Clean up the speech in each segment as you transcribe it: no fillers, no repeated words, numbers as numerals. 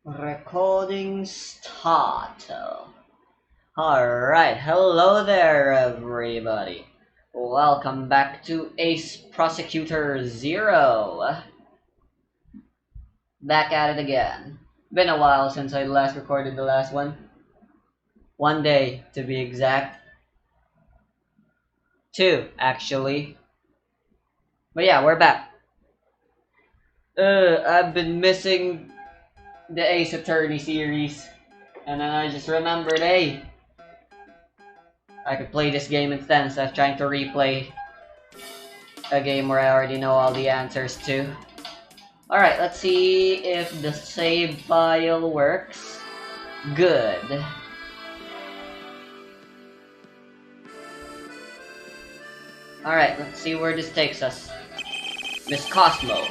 Recording start. Alright, hello there everybody. Welcome back to Ace Prosecutor Zero. Back at it again. Been a while since I last recorded the last one. 1 day to be exact. 2 actually. But yeah, we're back. I've been missing the Ace Attorney series. And then I just remembered, hey, I could play this game instead of trying to replay a game where I already know all the answers to. Alright, let's see if the save file works. Good. Alright, let's see where this takes us. Miss Cosmo.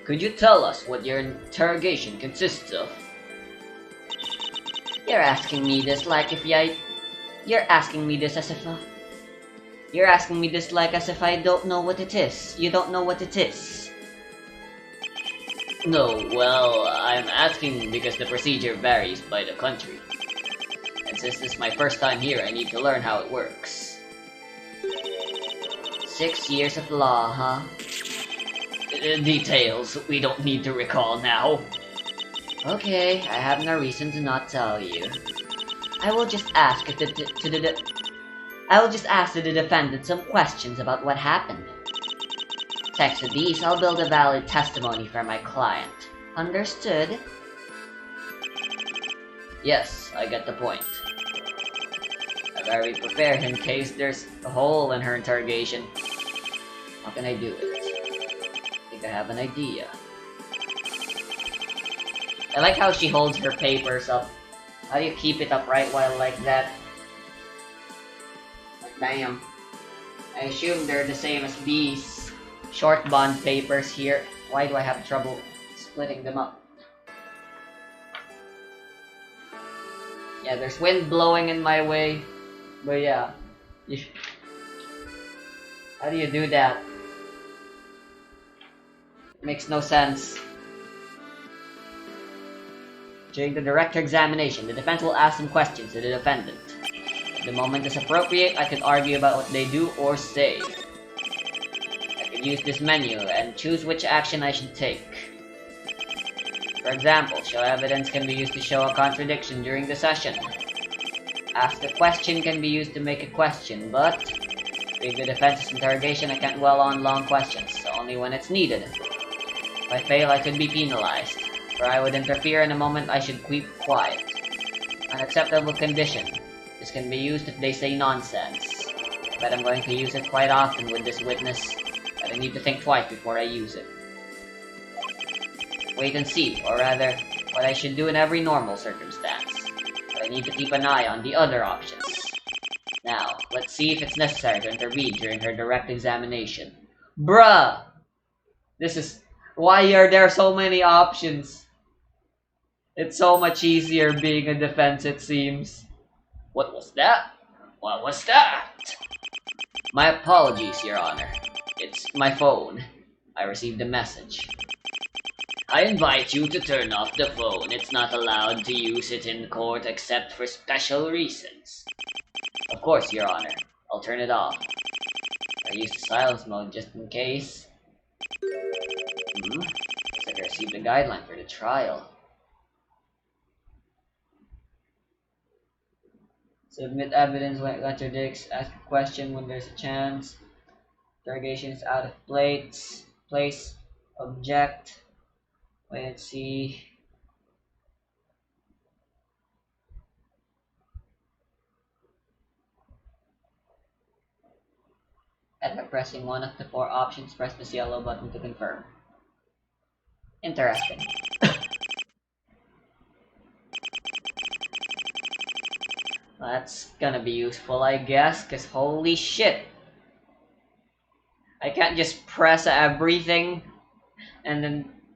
Could you tell us what your interrogation consists of? You're asking me this like if I... You're asking me this as if I don't know what it is. You don't know what it is. No, well, I'm asking because the procedure varies by the country. And since this is my first time here, I need to learn how it works. 6 years of law, huh? Details we don't need to recall now. Okay, I have no reason to not tell you. I will just ask the defendant some questions about what happened. Thanks to these, I'll build a valid testimony for my client. Understood? Yes, I get the point. I've already prepared in case there's a hole in her interrogation. How can I do it? I think I have an idea. I like how she holds her papers up. How do you keep it upright while like that? Damn. I assume they're the same as these short bond papers here. Why do I have trouble splitting them up? Yeah, there's wind blowing in my way. But yeah. How do you do that? Makes no sense. During the direct examination, the defense will ask some questions to the defendant. If the moment is appropriate, I can argue about what they do or say. I can use this menu and choose which action I should take. For example, show evidence can be used to show a contradiction during the session. Ask a question can be used to make a question, but during the defense's interrogation, I can't dwell on long questions, so only when it's needed. If I fail, I could be penalized. Or I would interfere in a moment I should keep quiet. Unacceptable condition. This can be used if they say nonsense. But I'm going to use it quite often with this witness, but I need to think twice before I use it. Wait and see, or rather, what I should do in every normal circumstance. But I need to keep an eye on the other options. Now, let's see if it's necessary to intervene during her direct examination. Bruh! This is... Why are there so many options? It's so much easier being a defense, it seems. What was that? What was that? My apologies, Your Honor. It's my phone. I received a message. I invite you to turn off the phone. It's not allowed to use it in court except for special reasons. Of course, Your Honor. I'll turn it off. I used silence mode just in case. Looks like I received a guideline for the trial. Submit evidence when it contradicts. Ask a question when there's a chance. Interrogation is out of place. Object. Wait and see. And by pressing one of the 4 options, press this yellow button to confirm. Interesting. That's gonna be useful, I guess, because holy shit. I can't just press everything and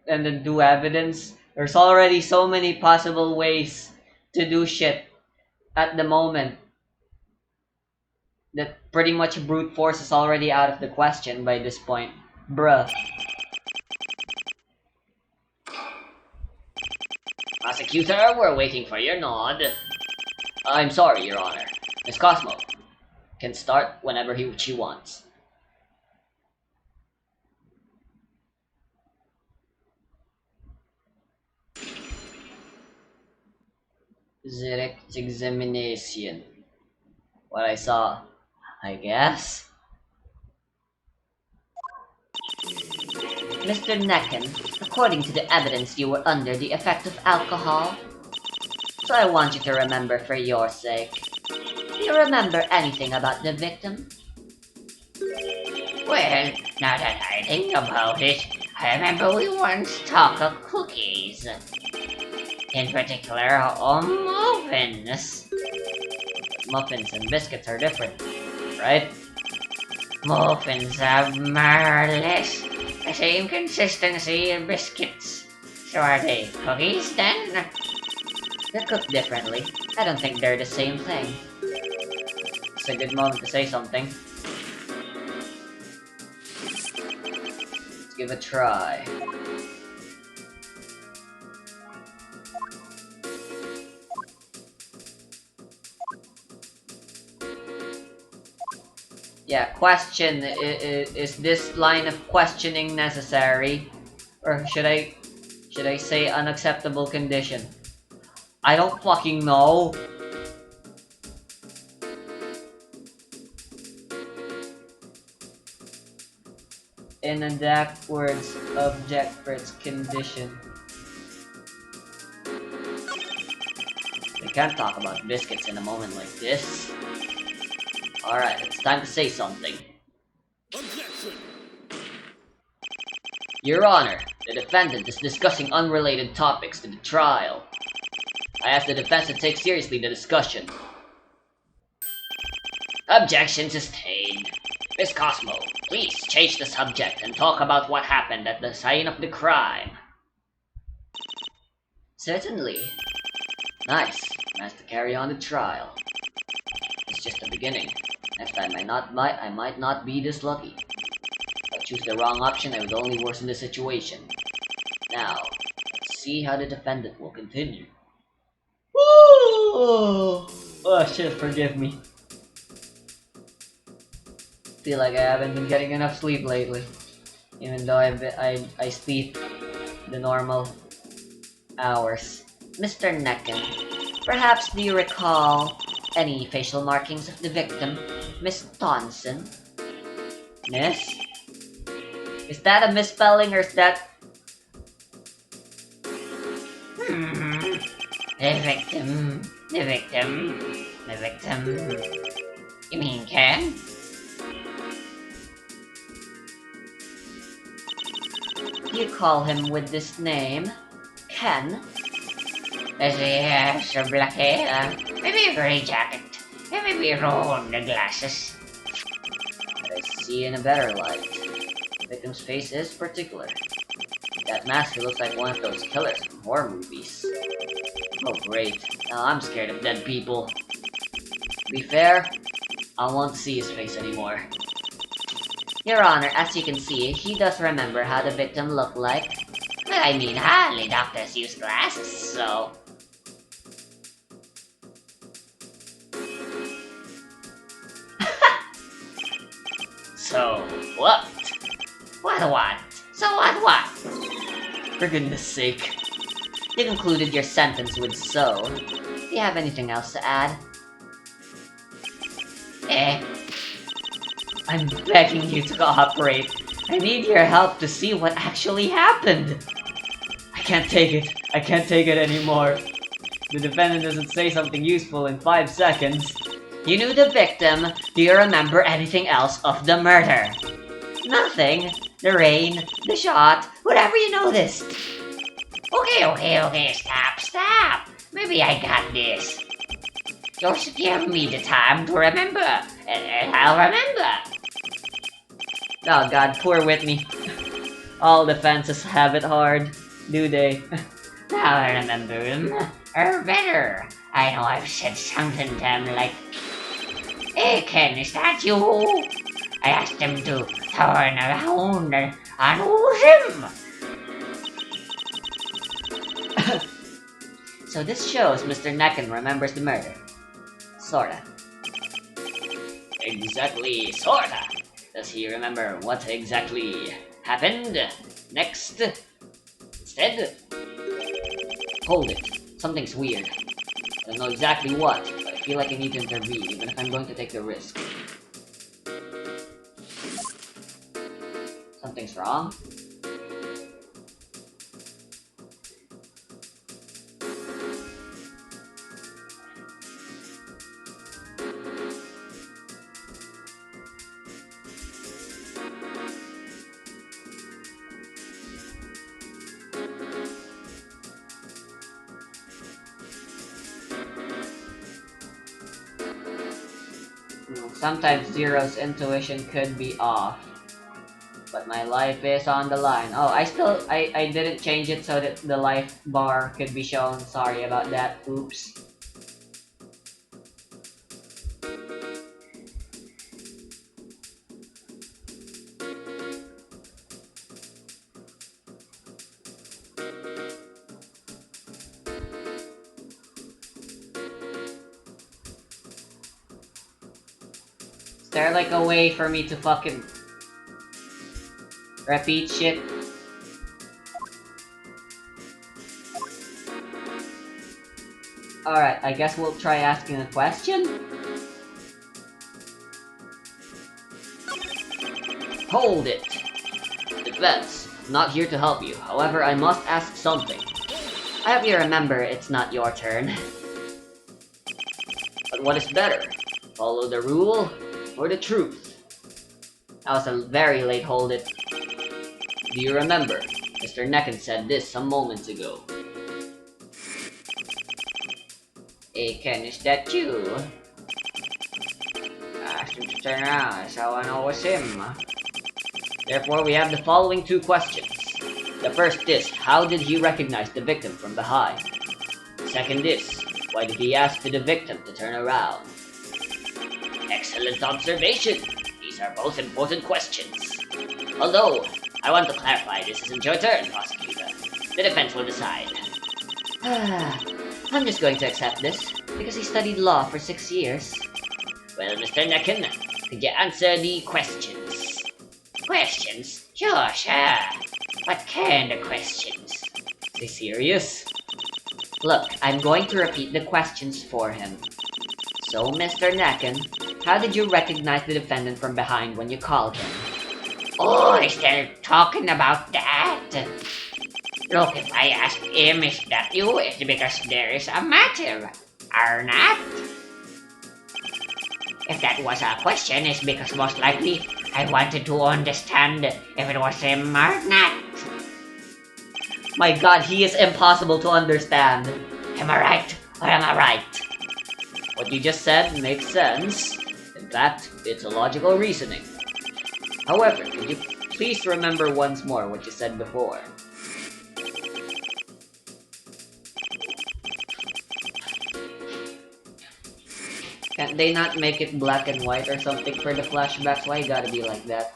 then do evidence. There's already so many possible ways to do shit at the moment that pretty much brute force is already out of the question by this point. Bruh. Prosecutor, we're waiting for your nod. I'm sorry, Your Honor. Miss Cosmo can start whenever she wants. Direct examination. What I saw, I guess. Mr. Necken, according to the evidence, you were under the effect of alcohol. So I want you to remember for your sake. Do you remember anything about the victim? Well, now that I think about it, I remember we once talked of cookies. In particular, muffins. Muffins and biscuits are different, right? Muffins have more or less the same consistency as biscuits. So are they cookies then? They're cooked differently. I don't think they're the same thing. It's a good moment to say something. Let's give it a try. Yeah, question. Is this line of questioning necessary? Or should I say unacceptable condition? I don't fucking know. Inadequate words object for its condition. We can't talk about biscuits in a moment like this. Alright, it's time to say something. Objection! Your Honor, the defendant is discussing unrelated topics to the trial. I ask the defense to take seriously the discussion. Objection sustained. Miss Cosmo, please change the subject and talk about what happened at the scene of the crime. Certainly. Nice. Nice to carry on the trial. It's just the beginning. Next time I might not be this lucky. If I choose the wrong option, I would only worsen the situation. Now, let's see how the defendant will continue. Woo! Oh shit, forgive me. Feel like I haven't been getting enough sleep lately. Even though I sleep the normal hours. Mr. Necken, perhaps do you recall any facial markings of the victim, Miss Thompson? Miss? Is that a misspelling or is that... The victim. You mean Ken? You call him with this name? Ken? Does he have some black hair? Maybe a gray jacket? And maybe round glasses? I see in a better light. The victim's face is particular. That mask looks like one of those killers from horror movies. Oh great, now I'm scared of dead people. To be fair, I won't see his face anymore. Your Honor, as you can see, he does remember how the victim looked like. Well, I mean, hardly doctors use glasses, so... So, what? What? So what? For goodness sake. You concluded your sentence with so. Do you have anything else to add? I'm begging you to cooperate. I need your help to see what actually happened. I can't take it. I can't take it anymore. The defendant doesn't say something useful in 5 seconds. You knew the victim. Do you remember anything else of the murder? Nothing. The rain, the shot, whatever you noticed. Okay, stop. Maybe I got this. Just give me the time to remember, and I'll remember. Oh god, poor Whitney. All defenses have it hard, do they? Now I remember him, or better. I know I've said something to him like, "Hey Ken, is that you?" I asked him to turn around and who's him? So this shows Mr. Necken remembers the murder. Sorta. Exactly, sorta. Does he remember what exactly happened next? Instead? Hold it. Something's weird. I don't know exactly what, but I feel like I need to intervene, even if I'm going to take the risk. Something's wrong? Sometimes Zero's intuition could be off. But my life is on the line. Oh, I didn't change it so that the life bar could be shown. Sorry about that. Oops. Is there like a way for me to fucking repeat shit? Alright, I guess we'll try asking a question? Hold it! Defense, I'm not here to help you. However, I must ask something. I hope you remember it's not your turn. But what is better? Follow the rule or the truth? That was a very late hold it. Do you remember? Mr. Necken said this some moments ago. Hey Ken, is that you? I asked him to turn around, that's how I know it's him. Therefore, we have the following two questions. The first is, how did he recognize the victim from behind? The second is, why did he ask the victim to turn around? Excellent observation. These are both important questions. Although, I want to clarify this isn't your turn, Prosecutor. The defense will decide. I'm just going to accept this, because he studied law for 6 years. Well, Mr. Necken, could you answer the questions? Questions? Sure. What kind of questions? Is he serious? Look, I'm going to repeat the questions for him. So, Mr. Necken, how did you recognize the defendant from behind when you called him? Oh, is there talking about that? Look, if I ask him, is that you? It's because there is a matter, or not? If that was a question, it's because most likely I wanted to understand if it was him or not. My god, he is impossible to understand. Am I right or am I right? What you just said makes sense. In fact, it's a logical reasoning. However, could you please remember once more what you said before? Can't they not make it black and white or something for the flashbacks? Why you gotta be like that?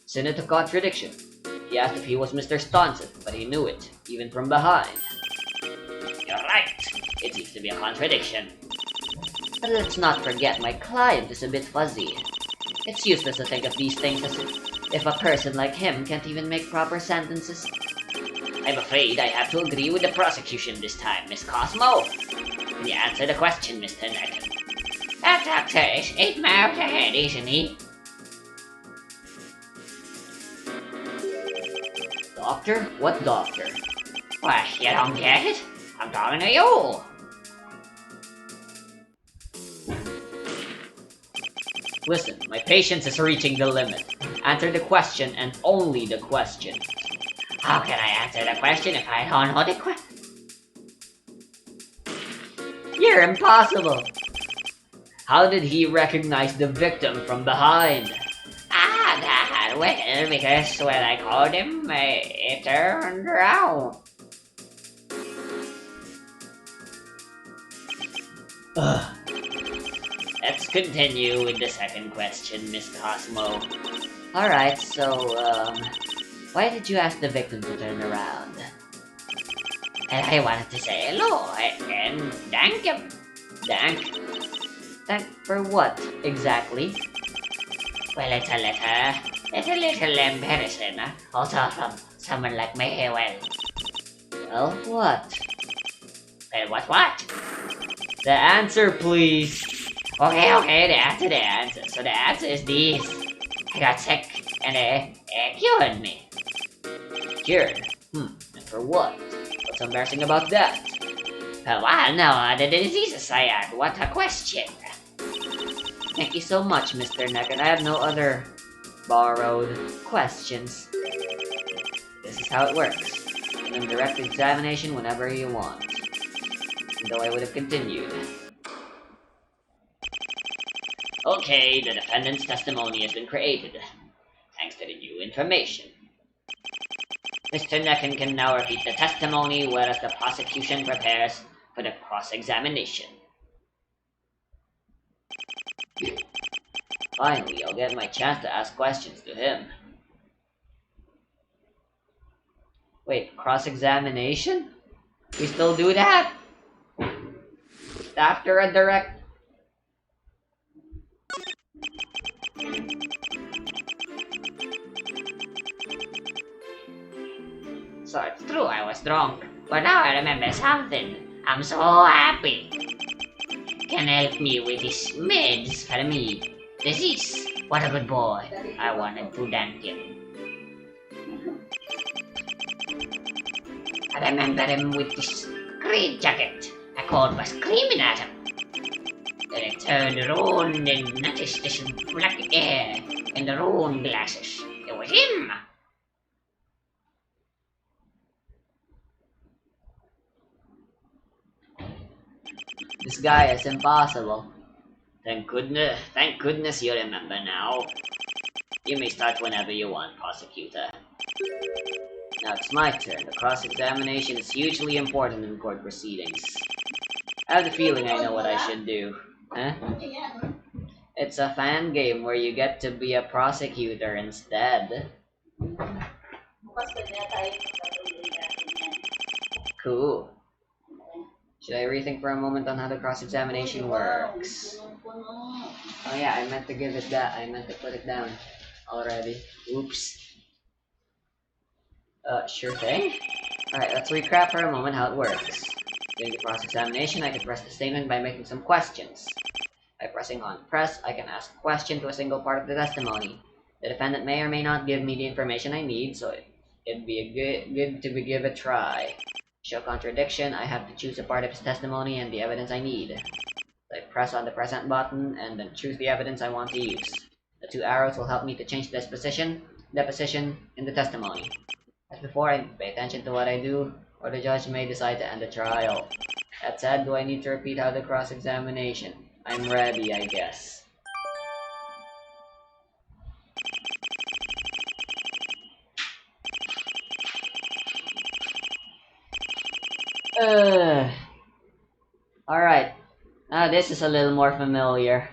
Isn't it a contradiction? He asked if he was Mr. Staunton, but he knew it, even from behind. You're right. It seems to be a contradiction. But let's not forget my client is a bit fuzzy. It's useless to think of these things as if a person like him can't even make proper sentences. I'm afraid I have to agree with the prosecution this time, Miss Cosmo. Can you answer the question, Mr. Necken? That doctor is 8 miles ahead, isn't he? Doctor? What doctor? What, you don't get it? I'm talking to you! Listen, my patience is reaching the limit. Answer the question and only the question. How can I answer the question if I don't know the question? You're impossible! How did he recognize the victim from behind? That, well, because when I called him, it turned around. Ugh. Let's continue with the second question, Miss Cosmo. Alright, so, why did you ask the victim to turn around? and I wanted to say hello and thank him. Thank? Thank for what, exactly? Well, it's a little embarrassing, also from someone like me. Well, what? What? The answer, please! Okay, the answer. So the answer is this. I got sick, and it cured me. Cured? And for what? What's embarrassing about that? Well, no, the diseases I had. What a question. Thank you so much, Mr. Neck, and I have no other borrowed questions. This is how it works. You can direct examination whenever you want. And though I would have continued. Okay, the defendant's testimony has been created, thanks to the new information. Mr. Necken can now repeat the testimony, whereas the prosecution prepares for the cross-examination. Finally, I'll get my chance to ask questions to him. Wait, cross-examination? We still do that? After a direct... So it's true, I was drunk. But now I remember something. I'm so happy. Can help me with these meds for me. Disease. What a good boy. I wanted to thank him. I remember him with this green jacket. A cold was screaming at him. Then I turned around and noticed this black hair and the round glasses. It was him. This guy is impossible. Thank goodness you remember now. You may start whenever you want, Prosecutor. Now it's my turn. The cross-examination is hugely important in court proceedings. I have the feeling I know what I should do. Huh? It's a fan game where you get to be a prosecutor instead. Cool. Should I rethink for a moment on how the cross-examination works? Oh yeah, I meant to give it that. I meant to put it down already. Oops. Sure thing. Alright, let's recap for a moment how it works. During the cross-examination, I can press the statement by making some questions. By pressing on press, I can ask a question to a single part of the testimony. The defendant may or may not give me the information I need, so it'd be good to give a try. Show contradiction, I have to choose a part of his testimony and the evidence I need. I press on the present button and then choose the evidence I want to use. The two arrows will help me to change the position in the testimony. As before, I pay attention to what I do, or the judge may decide to end the trial. That said, do I need to repeat how the cross-examination? I'm ready, I guess. Alright. Now this is a little more familiar.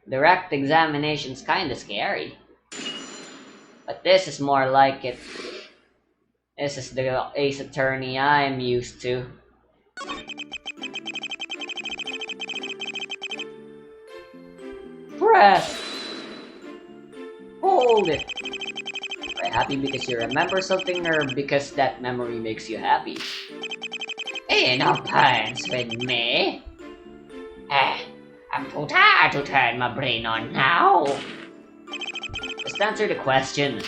Direct examination's kinda scary. But this is more like it. This is the Ace Attorney I'm used to. Press! Hold it! Are you happy because you remember something or because that memory makes you happy? Ain't no parents with me. I'm too tired to turn my brain on now. Just answer the question.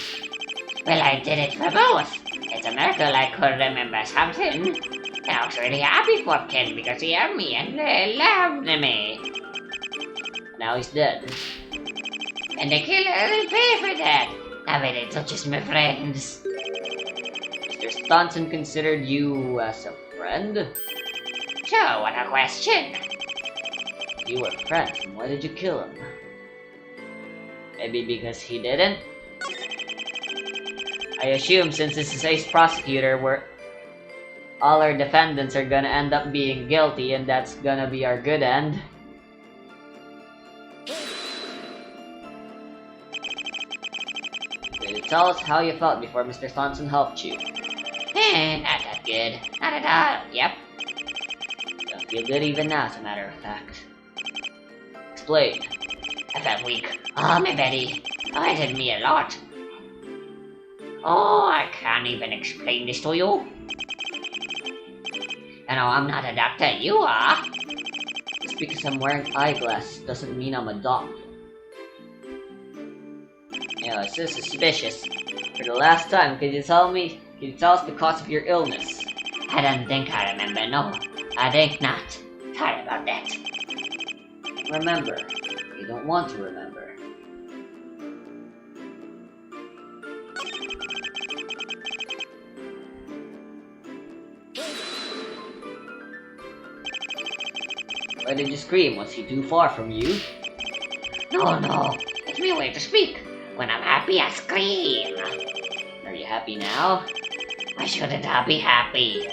Well, I did it for both. It's a miracle I could remember something. And I was really happy for Ken because he heard me and loved me. Now he's dead. And the killer will pay for that. Now it touches my friends. Mr. Stanton considered you as a friend? So, what a question. You were friends, and why did you kill him? Maybe because he didn't? I assume since this is Ace Prosecutor, where all our defendants are gonna end up being guilty, and that's gonna be our good end. Will you tell us how you felt before Mr. Thompson helped you? Not at that good. Not at all. Yep. Don't feel good even now, as a matter of fact. Explain. I felt weak. Oh, my belly. Oh, it hit me a lot. Oh, I can't even explain this to you. You know, I'm not a doctor. You are. Just because I'm wearing eyeglasses doesn't mean I'm a doctor. You know, it's just suspicious. For the last time, could you tell us the cause of your illness? I don't think I remember, no. I think not. Sorry about that. Remember. You don't want to remember. Why did you scream? Was he too far from you? No. It's my way to speak. When I'm happy, I scream. Are you happy now? Why shouldn't I be happy?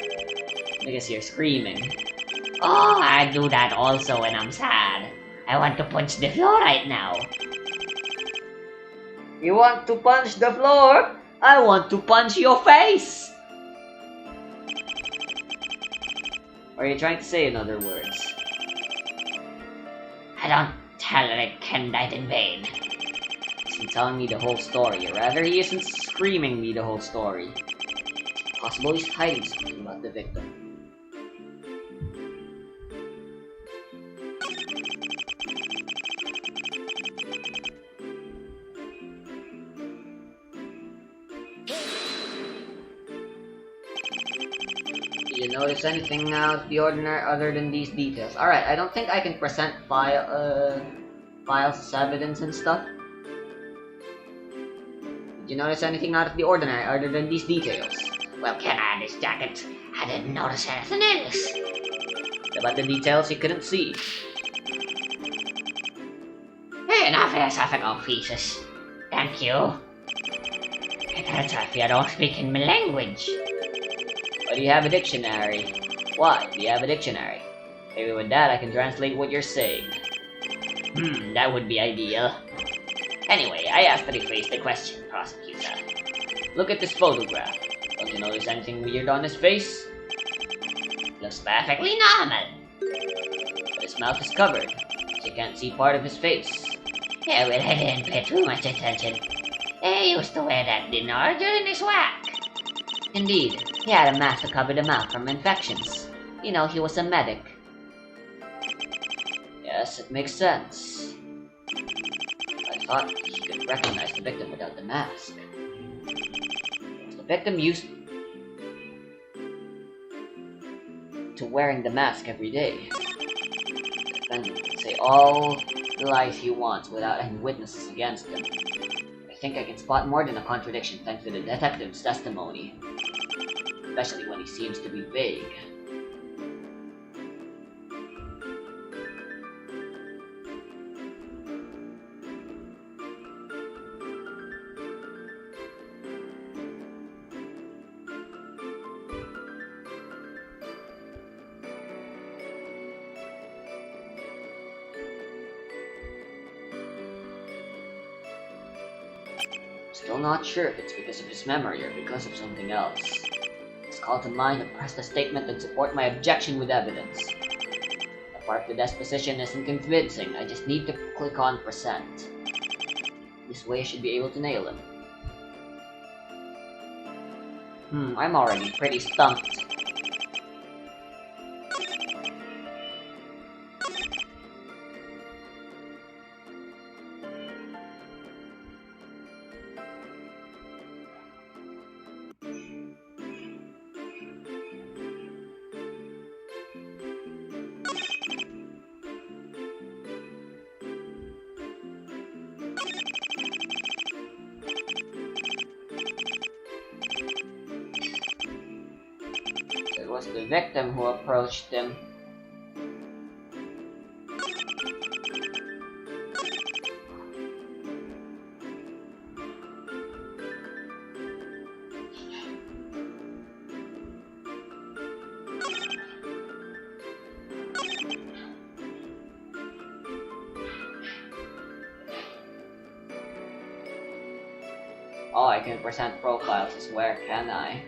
Because you're screaming. Oh, I do that also when I'm sad. I want to punch the floor right now. You want to punch the floor? I want to punch your face! What are you trying to say, in other words? I don't tell Rick Ken died in vain. He isn't telling me the whole story, or rather he isn't screaming me the whole story. It's possible he's hiding something about the victim. Do you notice anything out of the ordinary other than these details? Alright, I don't think I can present files as evidence and stuff. Did you notice anything out of the ordinary other than these details? Well, can I have this jacket? I didn't notice anything else. What about the details you couldn't see? Hey, no philosophical pieces. Thank you. It hurts if you don't speak in my language. Why do you have a dictionary? Why do you have a dictionary? Maybe with that I can translate what you're saying. That would be ideal. Anyway, I asked to rephrase the question, Prosecutor. Look at this photograph. Don't you notice anything weird on his face? Looks perfectly normal. But his mouth is covered, so you can't see part of his face. Yeah, well, I didn't pay too much attention. He used to wear that dinner during his work. Indeed, he had a mask to cover the mouth from infections. You know, he was a medic. Yes, it makes sense. I thought he could recognize the victim without the mask. Was the victim used to wearing the mask every day? The defendant can say all the lies he wants without any witnesses against him. I think I can spot more than a contradiction thanks to the detective's testimony. Especially when he seems to be vague. Still not sure if it's because of his memory or because of something else. It's called to mind and press the statement and support my objection with evidence. The part of the disposition isn't convincing, I just need to click on present. This way I should be able to nail him. I'm already pretty stumped. It was the victim who approached him. Oh, I can present profiles as where can I?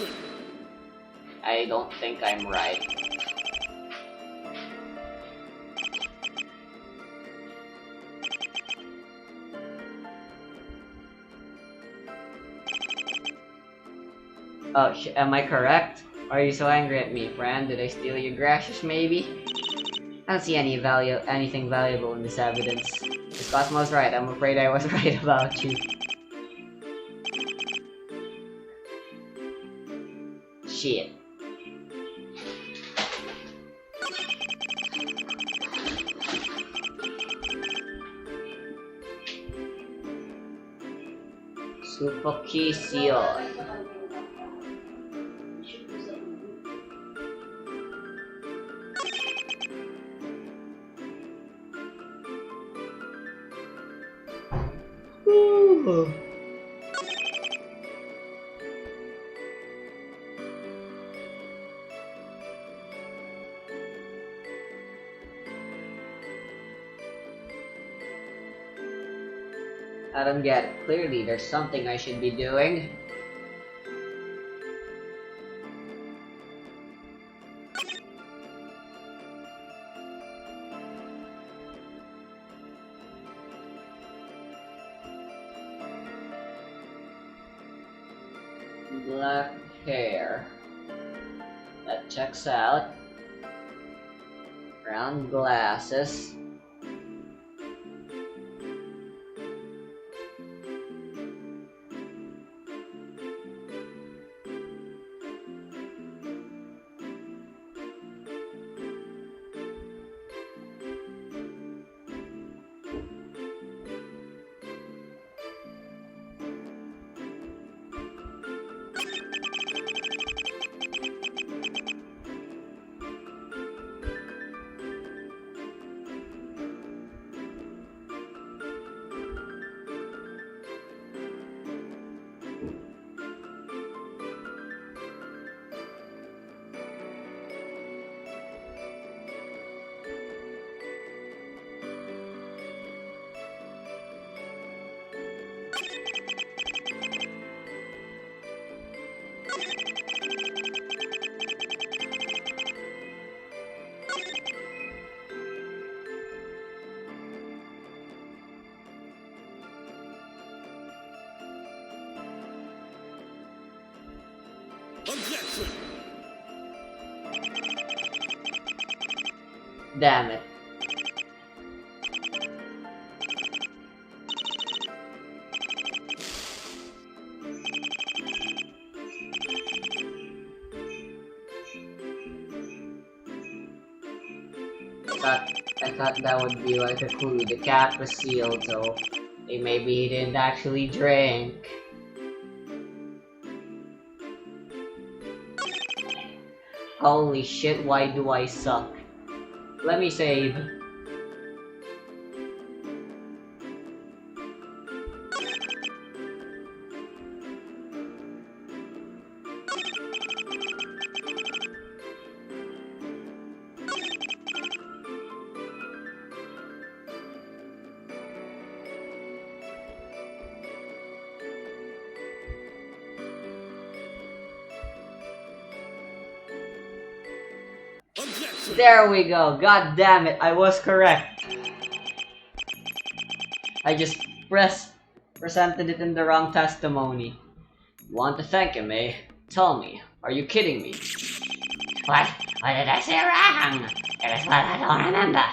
Objection! I don't think I'm right. Oh, am I correct? Why are you so angry at me, friend? Did I steal your grasses, maybe? I don't see anything valuable in this evidence. If Cosmo's right, I'm afraid I was right about you. Shit. Suffocation. Ooh. I don't get it. Clearly, there's something I should be doing. Black hair. That checks out. Brown glasses. Objection! Damn it. I thought that would be like a clue. The cap was sealed, so maybe he didn't actually drink. Holy shit, why do I suck? Let me save. Objection! There we go. God damn it, I was correct. I just presented it in the wrong testimony. You want to thank him, eh? Tell me, are you kidding me? What? What did I say wrong? It is what I don't remember.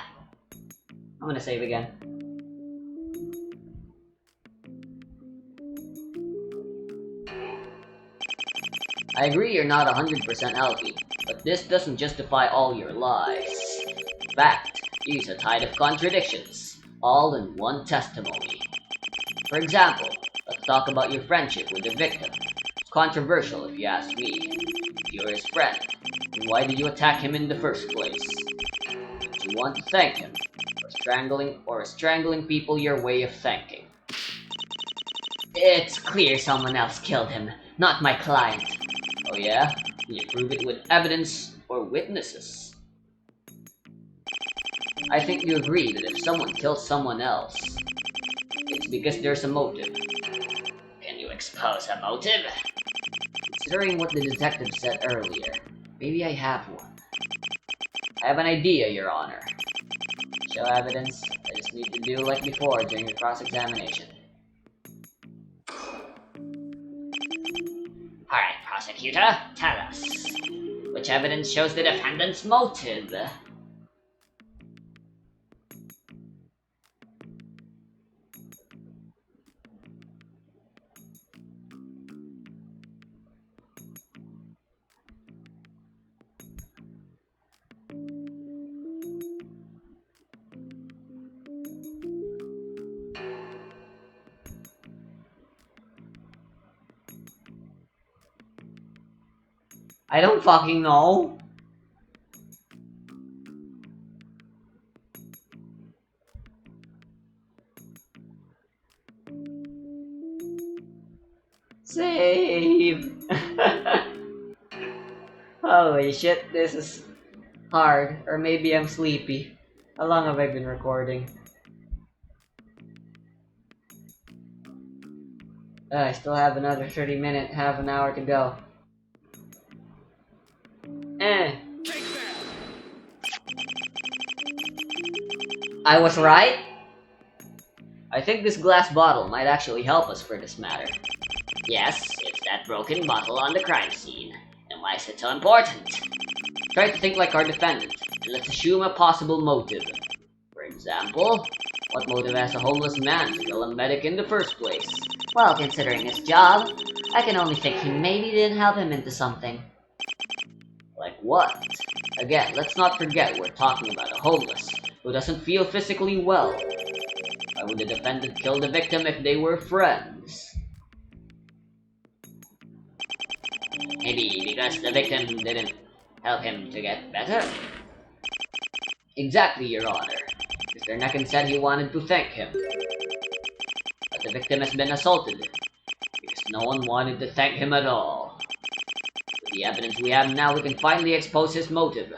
I'm gonna save again. I agree you're not 100% healthy, but this doesn't justify all your lies. In fact, these are tied of contradictions, all in one testimony. For example, let's talk about your friendship with the victim. It's controversial if you ask me. If you're his friend, then why did you attack him in the first place? Did you want to thank him, or strangling people your way of thanking? It's clear someone else killed him, not my client. Oh yeah? Can you prove it with evidence or witnesses? I think you agree that if someone kills someone else, it's because there's a motive. Can you expose a motive? It Considering what the detective said earlier, maybe I have one. I have an idea, Your Honor. Show evidence. I just need to do like before during the cross-examination. Alright, prosecutor, tell us. Which evidence shows the defendant's motive? I don't fucking know. Save. Holy shit, this is hard. Or maybe I'm sleepy. How long have I been recording? I still have another 30-minute, half an hour to go. I was right? I think this glass bottle might actually help us for this matter. Yes, it's that broken bottle on the crime scene. And why is it so important? Try to think like our defendant, and let's assume a possible motive. For example, what motive has a homeless man to kill a medic in the first place? Well, considering his job, I can only think he maybe didn't help him into something. Like what? Again, let's not forget we're talking about a homeless who doesn't feel physically well. Why would the defendant kill the victim if they were friends? Maybe because the victim didn't help him to get better? Exactly, Your Honor. Mr. Necken said he wanted to thank him. But the victim has been assaulted, because no one wanted to thank him at all. With the evidence we have now, we can finally expose his motive.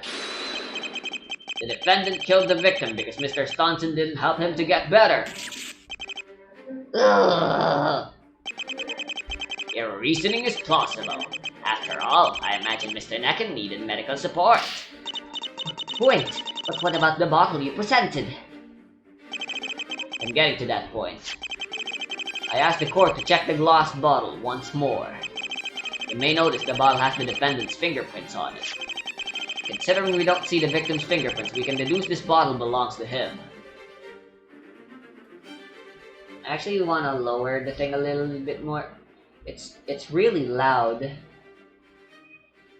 The defendant killed the victim because Mr. Staunton didn't help him to get better. Ugh. Your reasoning is plausible. After all, I imagine Mr. Necken needed medical support. Wait, but what about the bottle you presented? I'm getting to that point. I asked the court to check the glass bottle once more. You may notice the bottle has the defendant's fingerprints on it. Considering we don't see the victim's fingerprints, we can deduce this bottle belongs to him. I actually want to lower the thing a little bit more. It's really loud.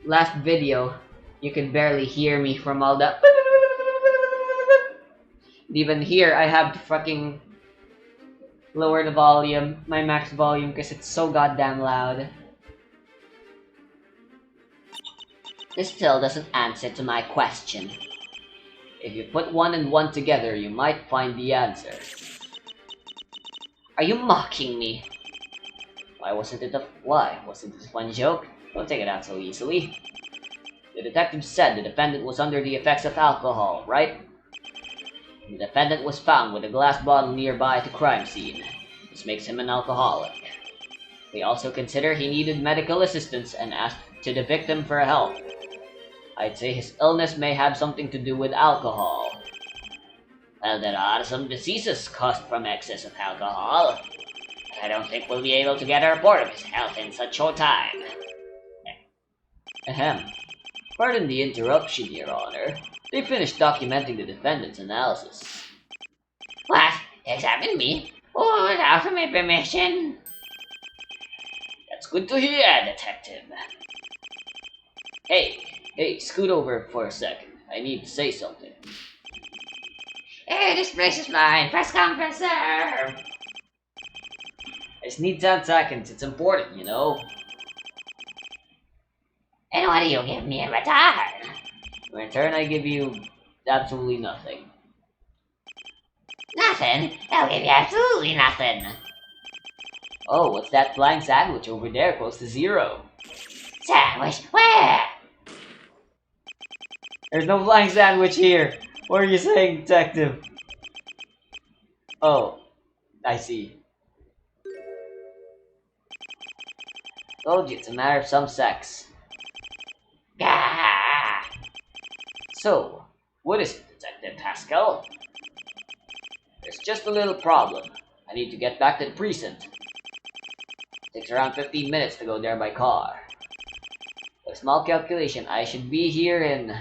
Last video, you could barely hear me from all that. Even here, I have to fucking lower the volume, my max volume, because it's so goddamn loud. This still doesn't answer to my question. If you put one and one together, you might find the answer. Are you mocking me? Why? Wasn't it a fun joke? Don't take it out so easily. The detective said the defendant was under the effects of alcohol, right? The defendant was found with a glass bottle nearby the crime scene. This makes him an alcoholic. We also consider he needed medical assistance and asked to the victim for help. I'd say his illness may have something to do with alcohol. Well, there are some diseases caused from excess of alcohol. I don't think we'll be able to get a report of his health in such short time. Ahem. Pardon the interruption, Your Honor. They finished documenting the defendant's analysis. What? Examine me? Oh, without my permission? That's good to hear, Detective. Hey, scoot over for a second. I need to say something. Hey, this place is mine. Press conference, sir. I just need 10 seconds. It's important, you know. And what do you give me in return? In return, I give you absolutely nothing. Nothing? I'll give you absolutely nothing. Oh, what's that flying sandwich over there close to Zero? Sandwich? Where? There's no flying sandwich here. What are you saying, Detective? Oh, I see. Told you, it's a matter of some sex. Gah! So, what is it, Detective Pascal? There's just a little problem. I need to get back to the precinct. It takes around 15 minutes to go there by car. By small calculation, I should be here in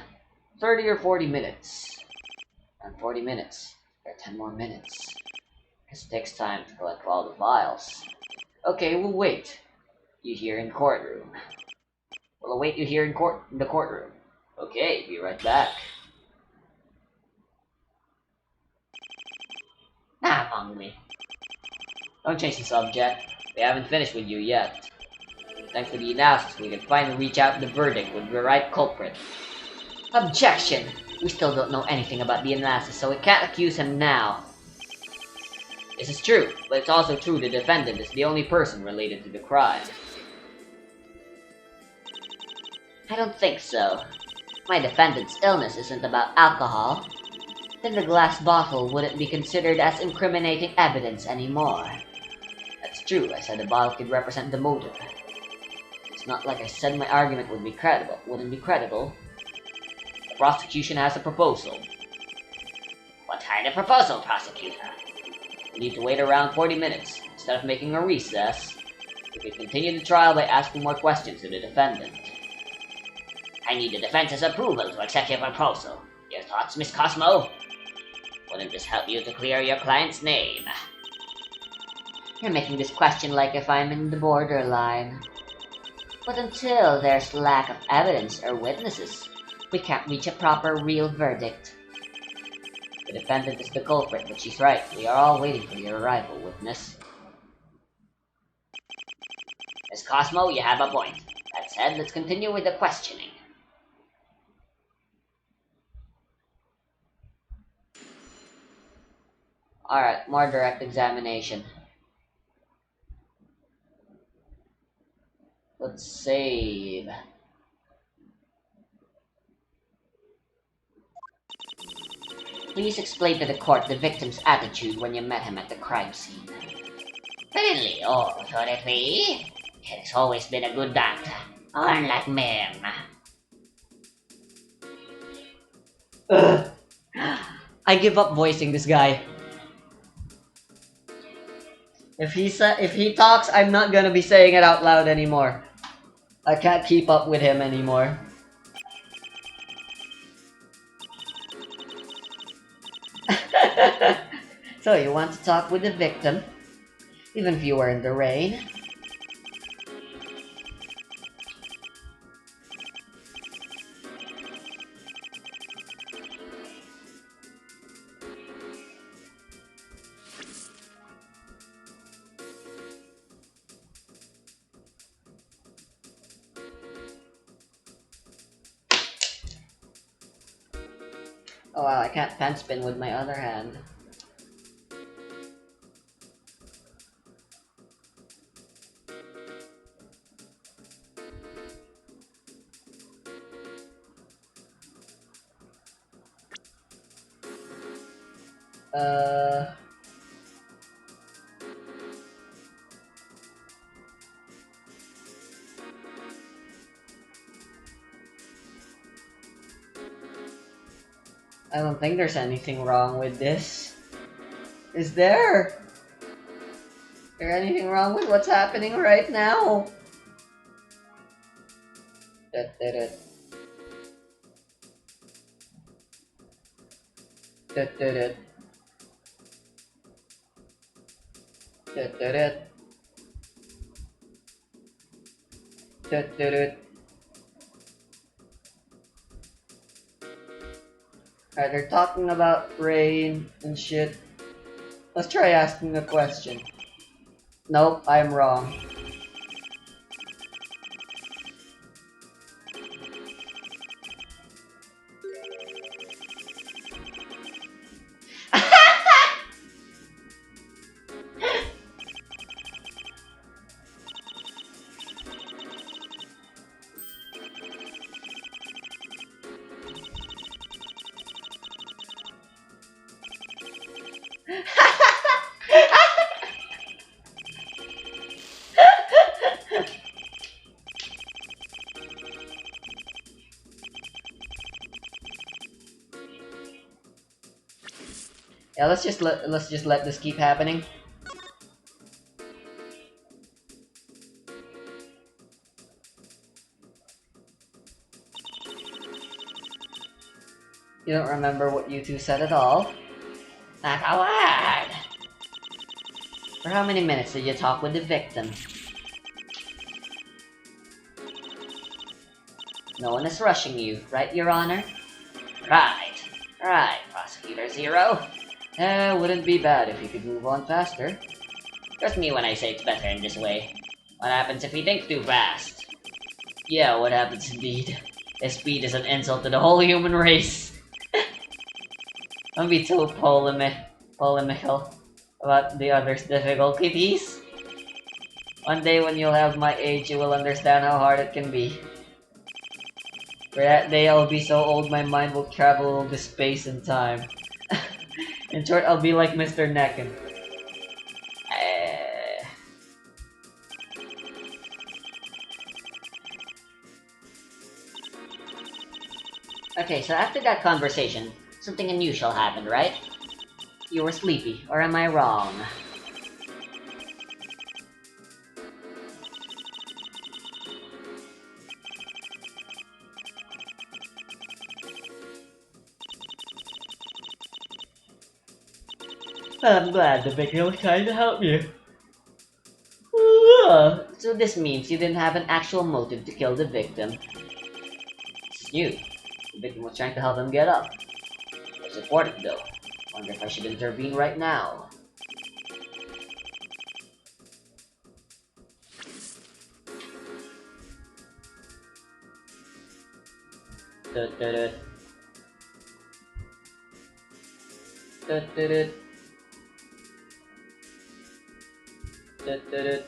30 or 40 minutes. And 40 minutes. Or 10 more minutes. Because it takes time to collect all the files. Okay, we'll wait. You here in courtroom. We'll await you here in the courtroom. Okay, be right back. I'm hungry. Don't change the subject. We haven't finished with you yet. Thanks to the analysis, we can finally reach out the verdict with the right culprit. Objection! We still don't know anything about the analysis, so we can't accuse him now. This is true, but it's also true the defendant is the only person related to the crime. I don't think so. My defendant's illness isn't about alcohol. Then the glass bottle wouldn't be considered as incriminating evidence anymore. That's true, I said the bottle could represent the motive. It's not like I said my argument wouldn't be credible. The prosecution has a proposal. What kind of proposal, prosecutor? We need to wait around 40 minutes. Instead of making a recess, we can continue the trial by asking more questions to the defendant. I need the defense's approval to accept your proposal. Your thoughts, Miss Cosmo? Wouldn't this help you to clear your client's name? You're making this question like if I'm in the borderline. But until there's lack of evidence or witnesses, we can't reach a proper real verdict. The defendant is the culprit, but she's right. We are all waiting for your arrival, witness. Miss Cosmo, you have a point. That said, let's continue with the questioning. Alright, more direct examination. Let's save. Please explain to the court the victim's attitude when you met him at the crime scene. Friendly, or should it be? He's always been a good doctor, unlike men. Ugh. I give up voicing this guy. If he talks, I'm not gonna be saying it out loud anymore. I can't keep up with him anymore. So you want to talk with the victim, even if you were in the rain? Oh wow, I can't pen spin with my other hand. I don't think there's anything wrong with this. Is there? Is there anything wrong with what's happening right now? Da-da-da. Da-da-da. Da-da-da. Da-da-da. Alright, they're talking about rain and shit. Let's try asking a question. Nope, I'm wrong. Yeah, let's just let this keep happening. You don't remember what you two said at all? Not a word. For how many minutes did you talk with the victim? No one is rushing you, right, Your Honor? Right, Prosecutor Zero. Wouldn't be bad if you could move on faster. Trust me when I say it's better in this way. What happens if we think too fast? Yeah, what happens indeed. His speed is an insult to the whole human race. Don't be too polemical about the other's difficulties. One day when you'll have my age, you will understand how hard it can be. For that day, I'll be so old my mind will travel to space and time. In short, I'll be like Mr. Necken. Okay, so after that conversation, something unusual happened, right? You were sleepy, or am I wrong? I'm glad the victim was trying to help you. So this means you didn't have an actual motive to kill the victim. It's you. The victim was trying to help him get up. I support it though. Wonder if I should intervene right now. Dut-dut-dut. Dut-dut-dut. Dut-dut-dut.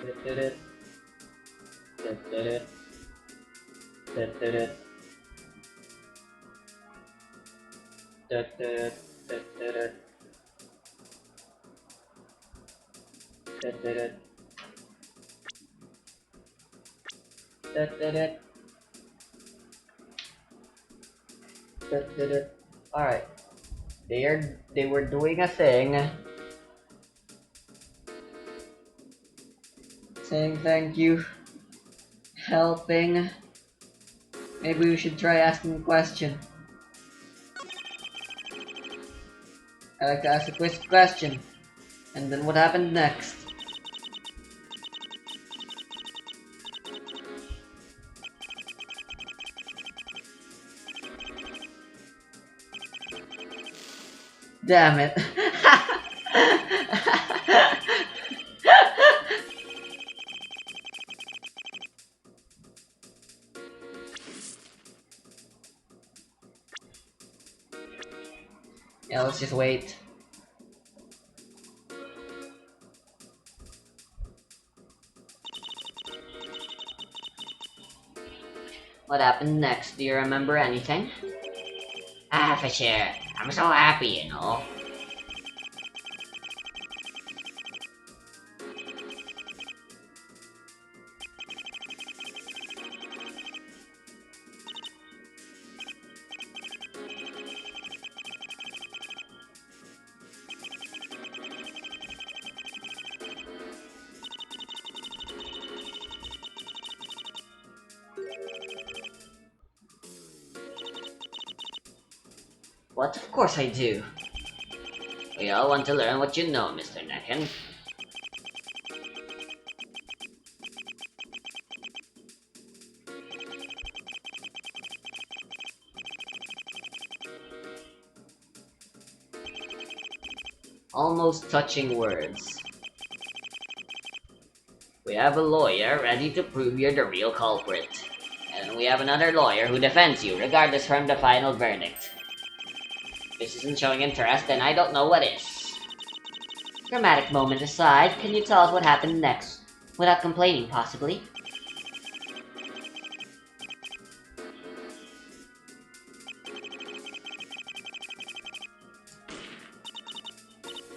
Dut-dut-dut. Dut-dut-dut. Dut-dut-dut. Dut-dut-dut. Dut-dut-dut. Dut-dut-dut. Dut-dut-dut. Dut-dut-dut. Alright. They were doing a thing. Saying thank you. Helping. Maybe we should try asking a question. I like to ask a quick question. And then what happened next? Damn it. Yeah, let's just wait. What happened next? Do you remember anything? Ah, for sure. I'm so happy, you know. What? Of course I do. We all want to learn what you know, Mr. Necken. Almost touching words. We have a lawyer ready to prove you're the real culprit. And we have another lawyer who defends you, regardless from the final verdict. If this isn't showing interest, then I don't know what is. Dramatic moment aside, can you tell us what happened next? Without complaining, possibly?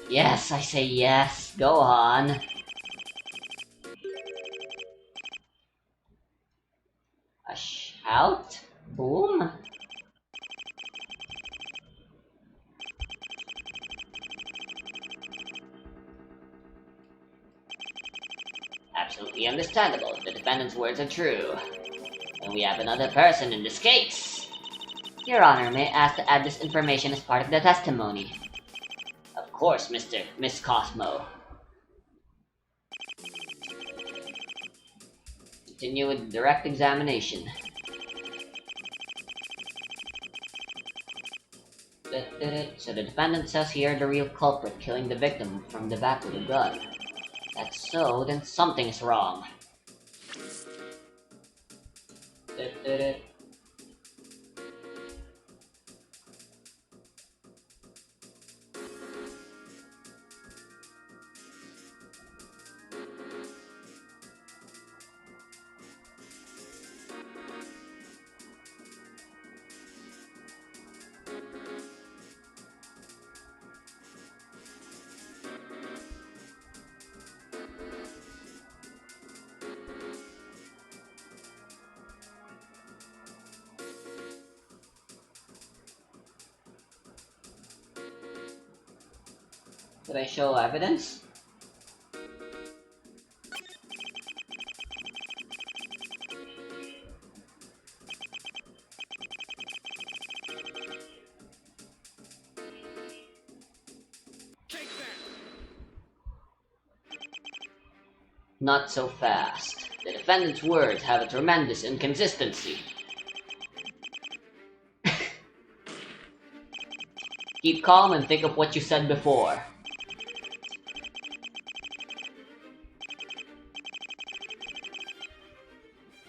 Yes, I say yes. Go on. A shout? Boom? absolutely understandable if the defendant's words are true. And we have another person in this case. Your Honor, may I ask to add this information as part of the testimony? Of course, Miss Cosmo. Continue with direct examination. So the defendant says here the real culprit killing the victim from the back with a gun. That's so, then something's wrong. Did I show evidence? Take that! Not so fast. The defendant's words have a tremendous inconsistency. Keep calm and think of what you said before.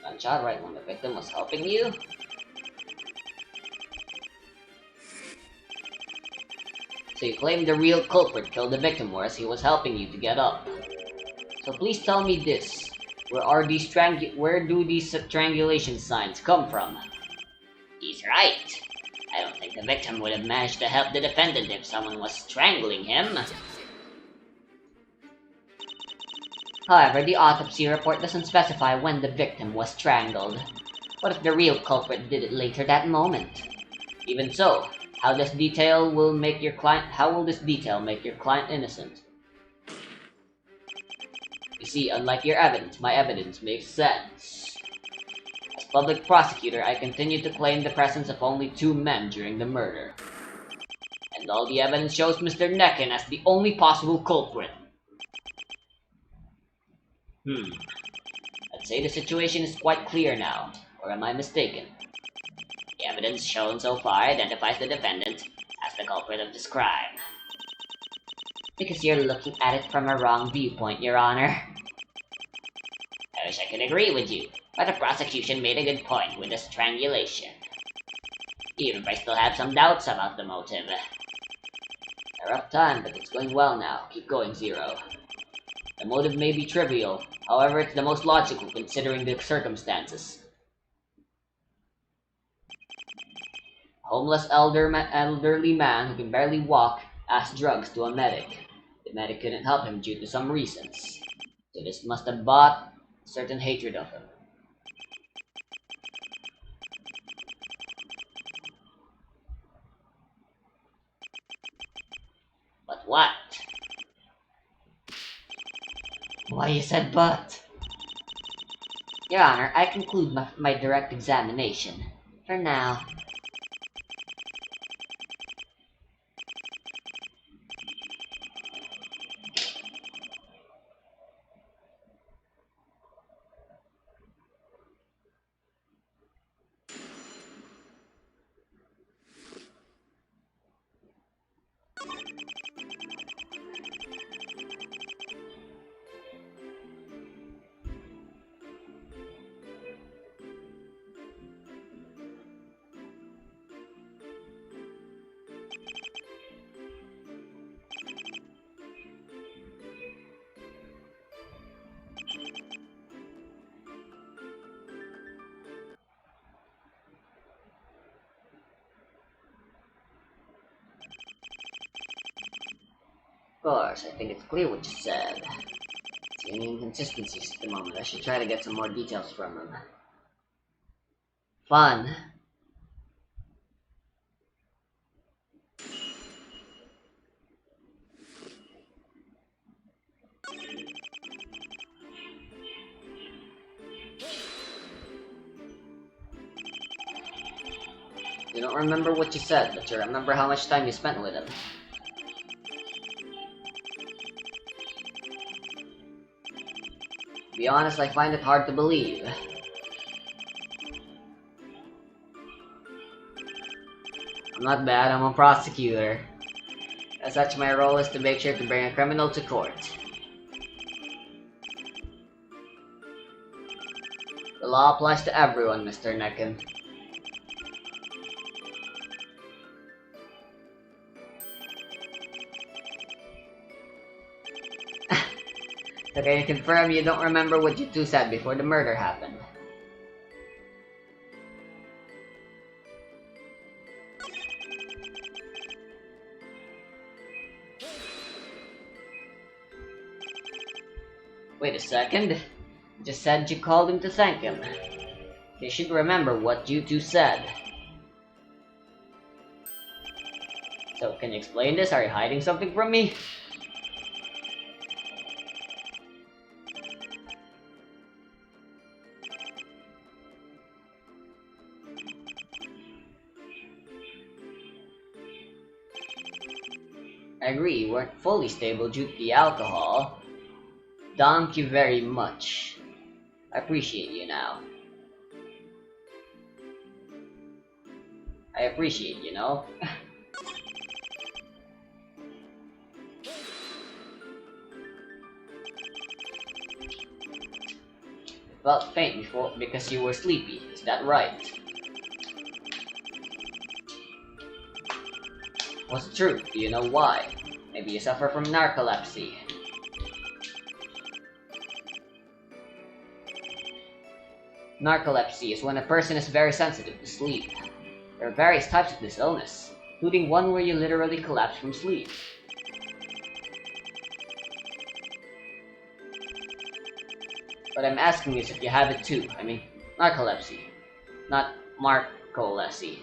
Gunshot right when the victim was helping you? So you claim the real culprit killed the victim whereas he was helping you to get up. So please tell me this. Where do these strangulation signs come from? He's right. I don't think the victim would have managed to help the defendant if someone was strangling him. However, the autopsy report doesn't specify when the victim was strangled. What if the real culprit did it later that moment? Even so, how will this detail make your client innocent? You see, unlike your evidence, my evidence makes sense. As public prosecutor, I continue to claim the presence of only 2 men during the murder. And all the evidence shows Mr. Necken as the only possible culprit. I'd say the situation is quite clear now, or am I mistaken? The evidence shown so far identifies the defendant as the culprit of this crime. Because you're looking at it from a wrong viewpoint, Your Honor. I wish I could agree with you, but the prosecution made a good point with the strangulation. Even if I still have some doubts about the motive. A rough time, but it's going well now. Keep going, Zero. The motive may be trivial, however it's the most logical considering the circumstances. A homeless elderly man who can barely walk asked drugs to a medic. The medic couldn't help him due to some reasons. So this must have bought a certain hatred of him. But what? Why you said but? Your Honor, I conclude my direct examination. For now. Of course, I think it's clear what you said. Seeing inconsistencies at the moment, I should try to get some more details from him. Fun. You don't remember what you said, but you remember how much time you spent with him. To be honest, I find it hard to believe. I'm not bad, I'm a prosecutor. As such, my role is to make sure to bring a criminal to court. The law applies to everyone, Mr. Necken. So can you confirm you don't remember what you two said before the murder happened? Wait a second. You just said you called him to thank him. You should remember what you two said. So, can you explain this? Are you hiding something from me? I agree, you weren't fully stable due to the alcohol. Thank you very much. I appreciate you now. I appreciate you know. You felt faint before because you were sleepy, is that right? What's the truth? Do you know why? Maybe you suffer from narcolepsy. Narcolepsy is when a person is very sensitive to sleep. There are various types of this illness, including one where you literally collapse from sleep. But I'm asking is if you have it too. I mean, narcolepsy, not marcolepsy.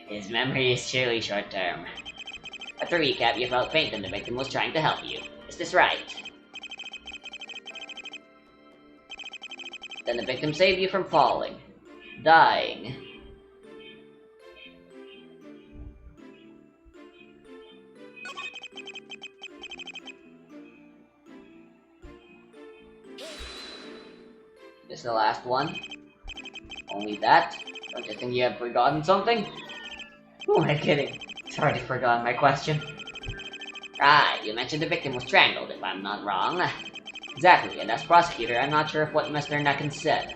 His memory is surely short-term. But to recap, you felt faint and the victim was trying to help you. Is this right? Then the victim saved you from falling, dying. This is the last one? Only that? Don't you think you have forgotten something? Who am I kidding? Sorry to forgot my question. Right, you mentioned the victim was strangled, if I'm not wrong. Exactly, and as prosecutor, I'm not sure of what Mr. Necken said,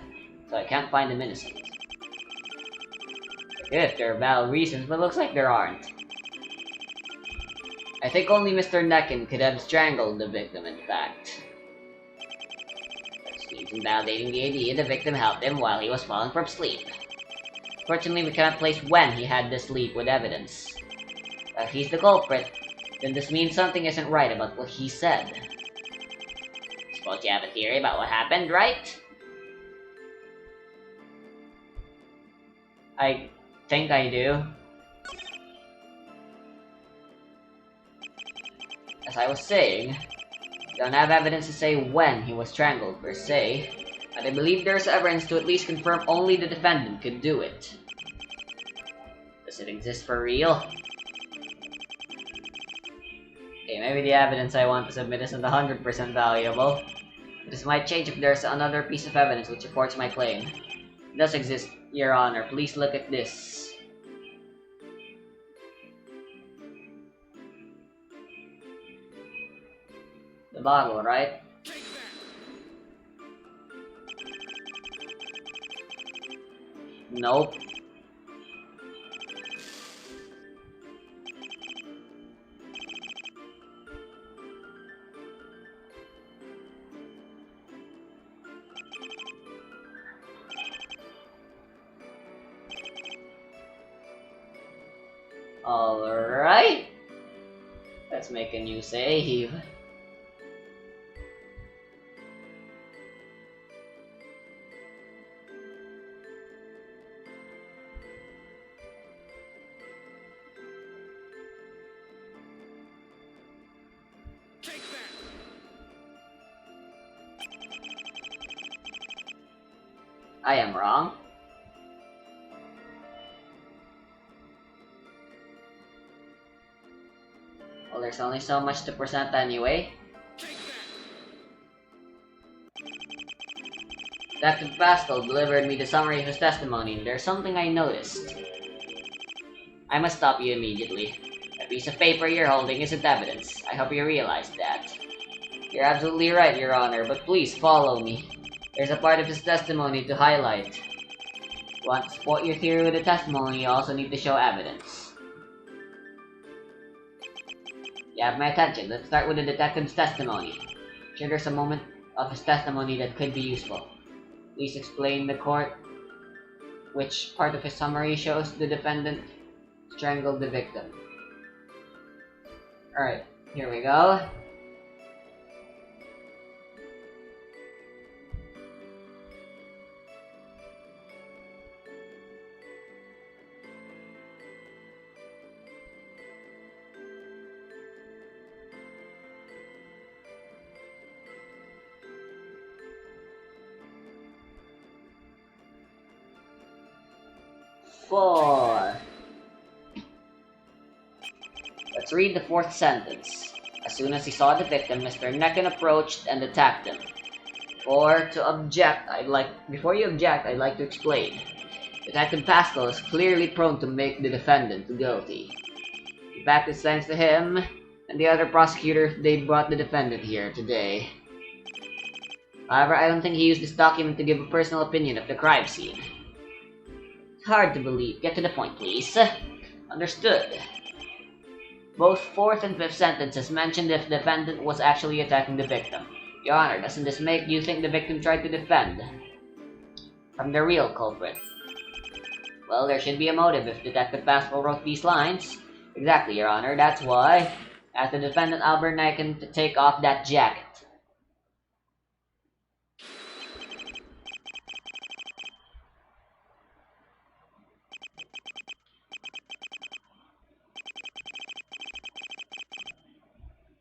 so I can't find him innocent. If there are valid reasons, but looks like there aren't. I think only Mr. Necken could have strangled the victim, in fact. That seems invalidating the idea the victim helped him while he was falling from sleep. Fortunately, we cannot place when he had the sleep with evidence. If he's the culprit, then this means something isn't right about what he said. Suppose you have a theory about what happened, right? I think I do. As I was saying, we don't have evidence to say when he was strangled per se, but I believe there's evidence to at least confirm only the defendant could do it. Does it exist for real? Okay, maybe the evidence I want to submit isn't 100% valuable. This might change if there's another piece of evidence which supports my claim. It does exist, Your Honor. Please look at this. The bottle, right? Nope. Alright. Let's make a new save. Take that! I am wrong. Well, there's only so much to present anyway. Detective Pascal delivered me the summary of his testimony, and there's something I noticed. I must stop you immediately. The piece of paper you're holding isn't evidence. I hope you realize that. You're absolutely right, Your Honor, but please follow me. There's a part of his testimony to highlight. You want to support your theory with a testimony, you also need to show evidence. You have my attention. Let's start with the detective's testimony. Sure, there's a moment of his testimony that could be useful. Please explain the court which part of his summary shows the defendant strangled the victim. Alright, here we go. Four. Let's read the fourth sentence. As soon as he saw the victim, Mr. Necken approached and attacked him. Before you object, I'd like to explain. Detective Pascal is clearly prone to make the defendant guilty. In fact, it's thanks to him and the other prosecutor they brought the defendant here today. However, I don't think he used this document to give a personal opinion of the crime scene. It's hard to believe. Get to the point, please. Understood. Both fourth and fifth sentences mention the defendant was actually attacking the victim. Your Honor, doesn't this make you think the victim tried to defend from the real culprit? Well, there should be a motive if Detective Pascal wrote these lines. Exactly, Your Honor. That's why I asked the defendant Albert Necken to take off that jacket.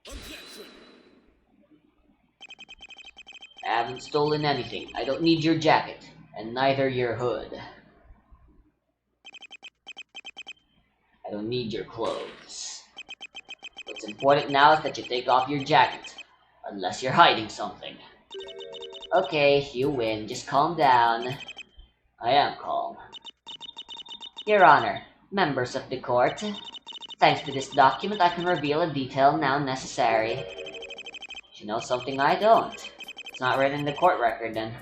Objection! I haven't stolen anything. I don't need your jacket, and neither your hood. I don't need your clothes. What's important now is that you take off your jacket, unless you're hiding something. Okay, you win. Just calm down. I am calm. Your Honor, members of the court, thanks to this document, I can reveal a detail now necessary. You know something I don't. It's not written in the court record, then.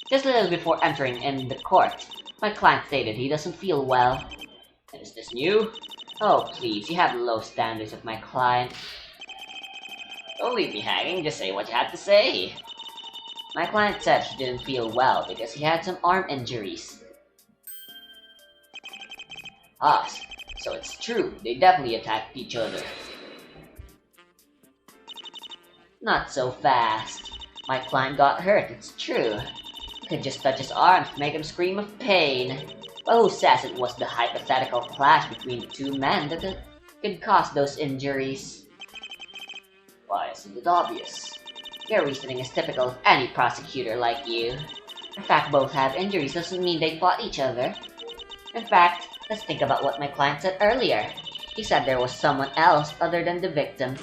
Just a little before entering in the court, my client stated he doesn't feel well. Is this new? Oh, please, you have low standards of my client. Don't leave me hanging, just say what you had to say. My client said he didn't feel well because he had some arm injuries. Ah, so it's true, they definitely attacked each other. Not so fast. My client got hurt, it's true. You could just touch his arms to make him scream of pain. But who says it was the hypothetical clash between the two men that could cause those injuries? Why isn't it obvious? Your reasoning is typical of any prosecutor like you. The fact both have injuries doesn't mean they fought each other. In fact, let's think about what my client said earlier. He said there was someone else other than the victim.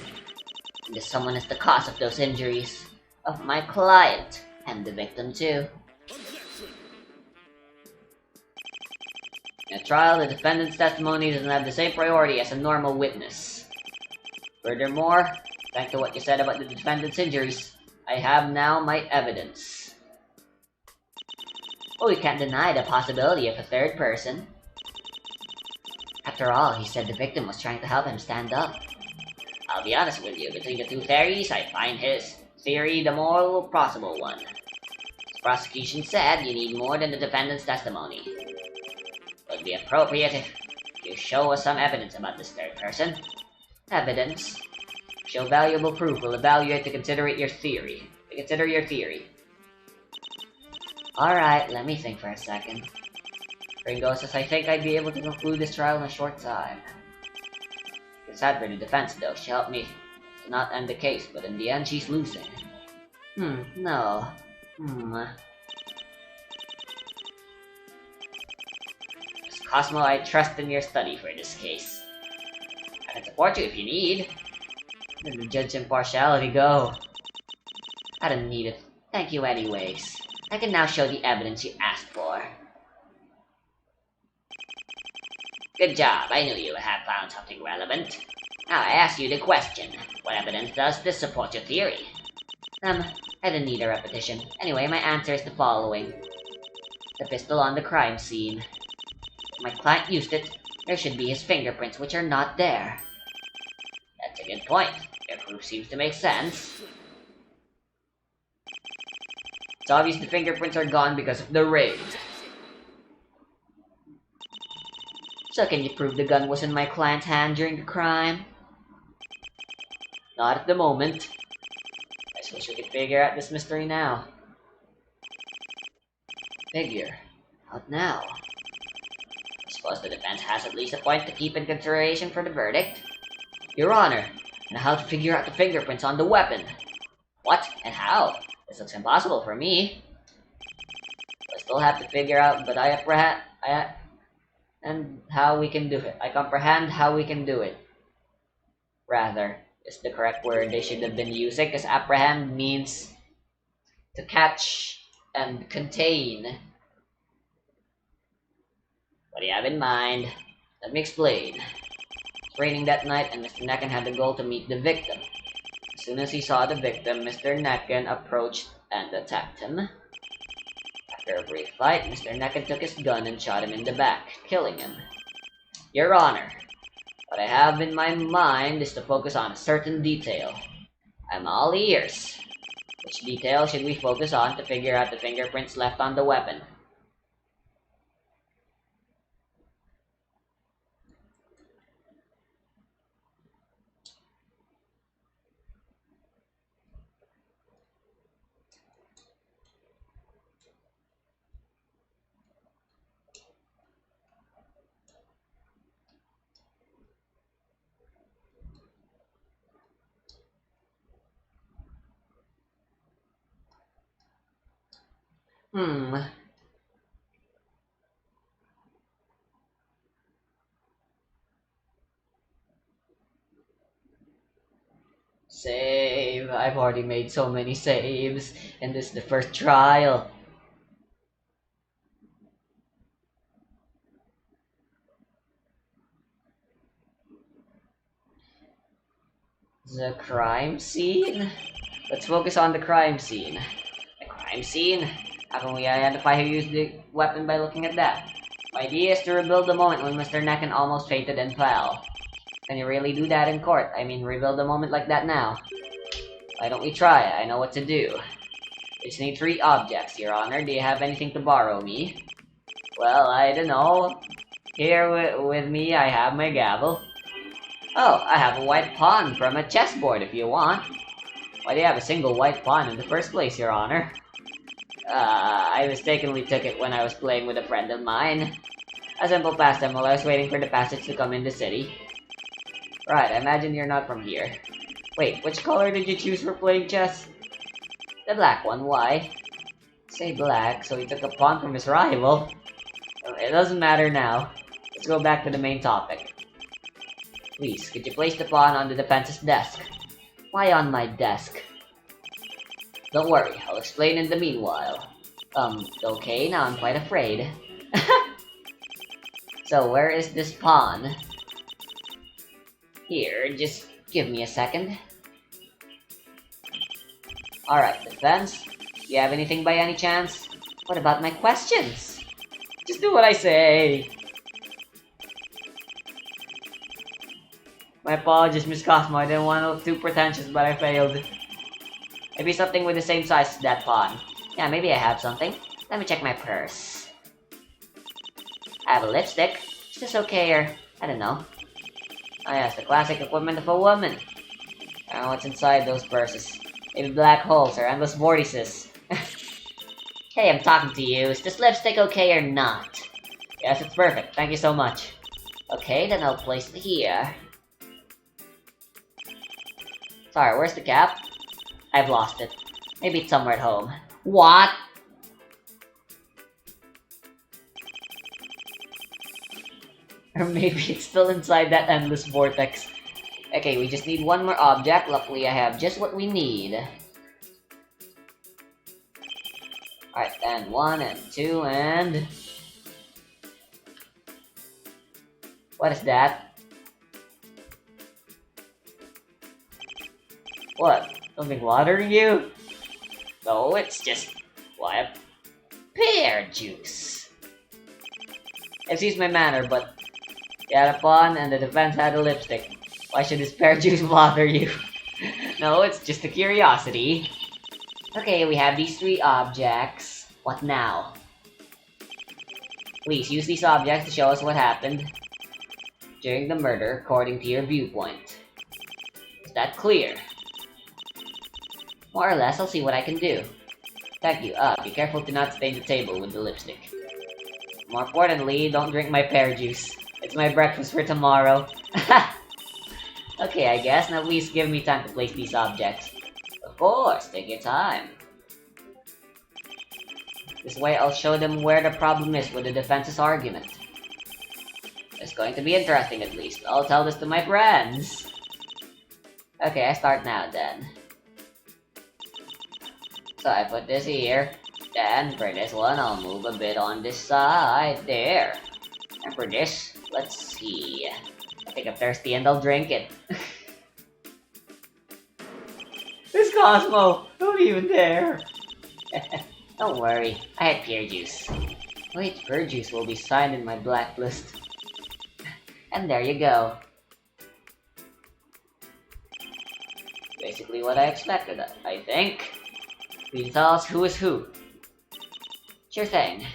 And this someone is the cause of those injuries. Of my client. And the victim too. Objection! In a trial, the defendant's testimony doesn't have the same priority as a normal witness. Furthermore, thanks to what you said about the defendant's injuries, I have now my evidence. But we can't deny the possibility of a third person. After all, he said the victim was trying to help him stand up. I'll be honest with you, between the two theories, I find his theory the more plausible one. The prosecution said you need more than the defendant's testimony. It would be appropriate if you show us some evidence about this third person. Evidence? Show valuable proof we'll evaluate to consider your theory. Alright, let me think for a second. Ringo says I think I'd be able to conclude this trial in a short time. It's sad for the defense though, she helped me to not end the case, but in the end she's losing. No. Cosmo, I trust in your study for this case. I can support you if you need. Let the judge's impartiality go. I don't need it. Thank you anyways. I can now show the evidence you asked for. Good job, I knew you would have found something relevant. Now I ask you the question. What evidence does this support your theory? I didn't need a repetition. Anyway, my answer is the following. The pistol on the crime scene. If my client used it, there should be his fingerprints, which are not there. That's a good point. Your proof seems to make sense. It's obvious the fingerprints are gone because of the raid. So can you prove the gun was in my client's hand during the crime? Not at the moment. I suppose we could figure out this mystery now. Figure. What now? I suppose the defense has at least a point to keep in consideration for the verdict. Your Honor, and how to figure out the fingerprints on the weapon? What? And how? This looks impossible for me. I still have to figure out, but I how we can do it. I comprehend how we can do it. Rather, is the correct word they should have been using, because apprehend means to catch and contain. What do you have in mind? Let me explain. It was raining that night, and Mr. Necken had the goal to meet the victim. As soon as he saw the victim, Mr. Necken approached and attacked him. After a brief fight, Mr. Necken took his gun and shot him in the back, killing him. Your Honor, what I have in my mind is to focus on a certain detail. I'm all ears. Which detail should we focus on to figure out the fingerprints left on the weapon? Save. I've already made so many saves, and this is the first trial. The crime scene? Let's focus on the crime scene. The crime scene? How can we identify who used the weapon by looking at that? My idea is to rebuild the moment when Mr. Necken almost fainted and fell. Can you really do that in court? I mean, rebuild a moment like that now? Why don't we try it? I know what to do. We just need 3 objects, Your Honor. Do you have anything to borrow me? Well, I don't know. Here with me, I have my gavel. Oh, I have a white pawn from a chessboard if you want. Why do you have a single white pawn in the first place, Your Honor? I mistakenly took it when I was playing with a friend of mine. A simple pastime while I was waiting for the passage to come in the city. Right, I imagine you're not from here. Wait, which color did you choose for playing chess? The black one, why? Say black, so he took a pawn from his rival. It doesn't matter now. Let's go back to the main topic. Please, could you place the pawn on the defense's desk? Why on my desk? Don't worry, I'll explain in the meanwhile. Okay, now I'm quite afraid. So, where is this pawn? Here, just give me a second. Alright, defense. Do you have anything by any chance? What about my questions? Just do what I say. My apologies, Miss Cosmo. I didn't want to look too pretentious, but I failed. Maybe something with the same size as that pawn. Yeah, maybe I have something. Let me check my purse. I have a lipstick. Is this okay, or I don't know. Oh yes, the classic equipment of a woman. I don't know what's inside those purses. Maybe black holes or endless vortices. Hey, I'm talking to you. Is this lipstick okay or not? Yes, it's perfect. Thank you so much. Okay, then I'll place it here. Sorry, where's the cap? I've lost it. Maybe it's somewhere at home. What? Or maybe it's still inside that endless vortex. Okay, we just need one more object. Luckily, I have just what we need. Alright, and 1 and 2 and... What is that? What? Something watering you? No, it's just... what? Pear juice. Excuse my manner, but... you had a pawn and the defense had a lipstick. Why should this pear juice bother you? No, it's just a curiosity. Okay, we have these 3 objects. What now? Please use these objects to show us what happened during the murder according to your viewpoint. Is that clear? More or less, I'll see what I can do. Thank you. Be careful to not stain the table with the lipstick. More importantly, don't drink my pear juice. It's my breakfast for tomorrow. Okay, I guess. Now please give me time to place these objects. Of course, take your time. This way I'll show them where the problem is with the defense's argument. It's going to be interesting at least. I'll tell this to my friends. Okay, I start now then. So I put this here. Then for this one, I'll move a bit on this side. There. And for this, let's see. I think I'm thirsty and I'll drink it. This Cosmo! Don't even dare! Don't worry, I had pear juice. Wait, pear juice will be signed in my blacklist. And there you go. Basically what I expected, I think. Please tell us who is who. Sure thing.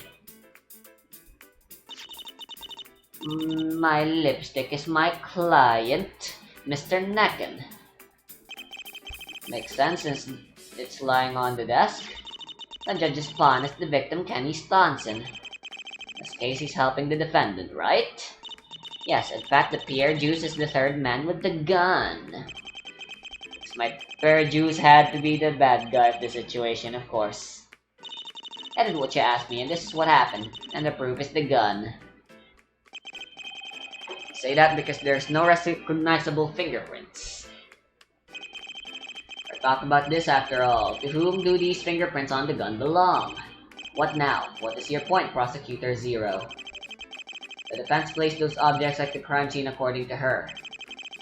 My lipstick is my client, Mr. Necken. Makes sense since it's lying on the desk. The judge's pawn is the victim, Kenny Staunton. In this case, he's helping the defendant, right? Yes, in fact, the pear juice is the third man with the gun. My pear juice had to be the bad guy of the situation, of course. I did what you asked me, and this is what happened. And the proof is the gun. I say that because there's no recognizable fingerprints. We're talking about this after all. To whom do these fingerprints on the gun belong? What now? What is your point, Prosecutor Zero? The defense placed those objects at the crime scene according to her.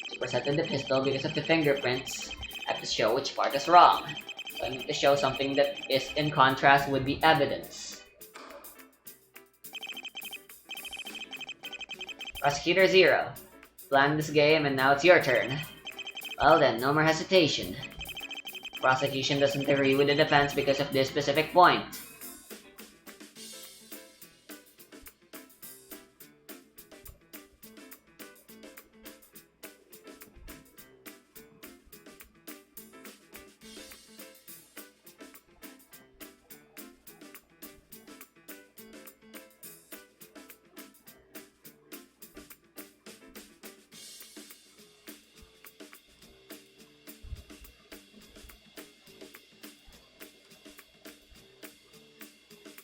She presented the pistol because of the fingerprints. I have to show which part is wrong. So I need to show something that is in contrast with the evidence. Prosecutor Zero. Planned this game and now it's your turn. Well then, no more hesitation. Prosecution doesn't agree with the defense because of this specific point.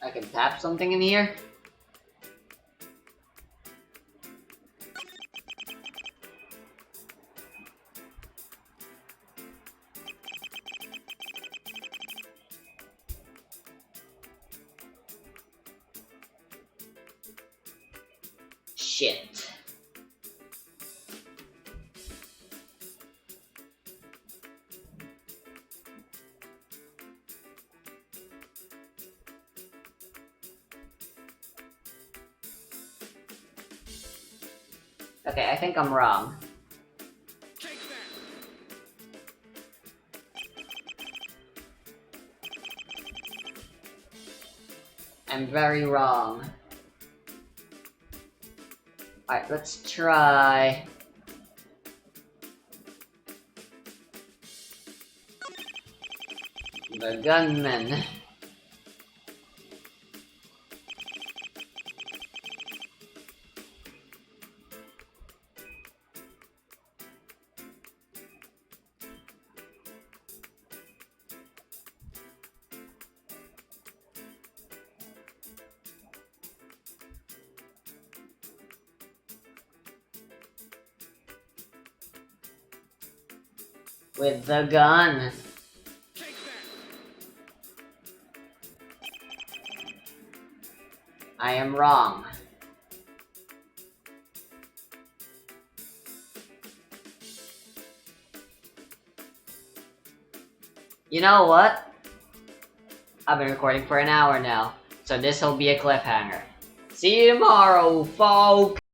I can tap something in here? Shit. Okay, I think I'm wrong. Take that! I'm very wrong. Alright, let's try... the gunman. with the gun. Take that. I am wrong. You know what? I've been recording for an hour now, so this will be a cliffhanger. See you tomorrow, folks!